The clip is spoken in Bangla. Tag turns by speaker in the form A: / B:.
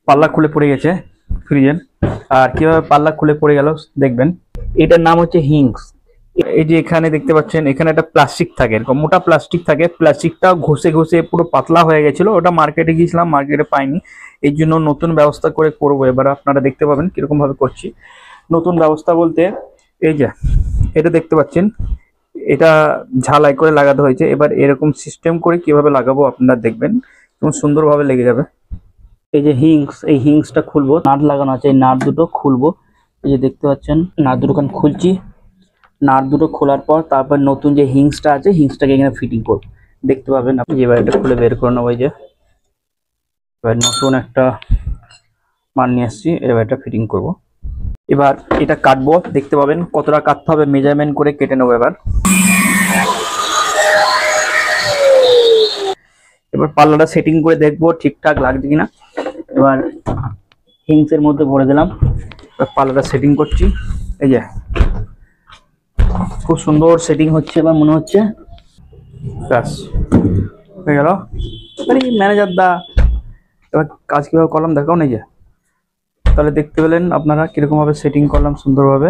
A: পাল্লা খুলে পড়ে গেছে ফ্রিজের। আর কিভাবে পাল্লা খুলে পড়ে গেল দেখবেন। এটার নাম হচ্ছে হিংস। এই যে এখানে দেখতে পাচ্ছেন, এখানে একটা প্লাস্টিক থাকে, এরকম মোটা প্লাস্টিক থাকে, প্লাস্টিকটা ঘষে ঘষে পুরো পাতলা হয়ে গেছিল। ওটা মার্কেটে গিয়েছিলাম, মার্কেটে পাইনি, এই জন্য নতুন ব্যবস্থা করে করবো এবার। আপনারা দেখতে পাবেন কিরকম ভাবে করছি। নতুন ব্যবস্থা বলতে এই যে এটা দেখতে পাচ্ছেন, এটা ঝালাই করে লাগাতে হয়েছে। এবার এরকম সিস্টেম করে কিভাবে লাগাবো আপনারা দেখবেন, এবং সুন্দরভাবে লেগে যাবে। এই যে হিংস, এই হিংসটা খুলবো, নাট লাগানো আছে, এই নাট দুটো খুলবো। এই যে দেখতে পাচ্ছেন নাট দুটো খুলছি। নাট দুটো খোলার পর তারপর নতুন যে হিংসটা আছে, হিংসটাকে এখানে ফিটিং করবো, দেখতে পাবেন আপনি। এবার এটা খুলে বের করে নেবো। এই যে এবার নতুন একটা মান নিয়ে আসছি, এবার এটা ফিটিং করব। এবার এটা কাটবো, দেখতে পাবেন কতটা কাটতে হবে, মেজারমেন্ট করে কেটে নেবো। এবার পাল্লাটা সেটিং করে দেখবো ঠিকঠাক লাগছে কিনা। এবার হিংসের মধ্যে ভরে দিলাম, এবার পাল্লাটা সেটিং করছি। এই যে খুব সুন্দর সেটিং হচ্ছে, এবার মনে হচ্ছে ব্যাস হয়ে গেল। ম্যানেজার দা, এবার কাজ কিভাবে করলাম দেখাও না। এই যে তাহলে দেখতে পেলেন আপনারা কিরকম ভাবে সেটিং করলাম সুন্দরভাবে।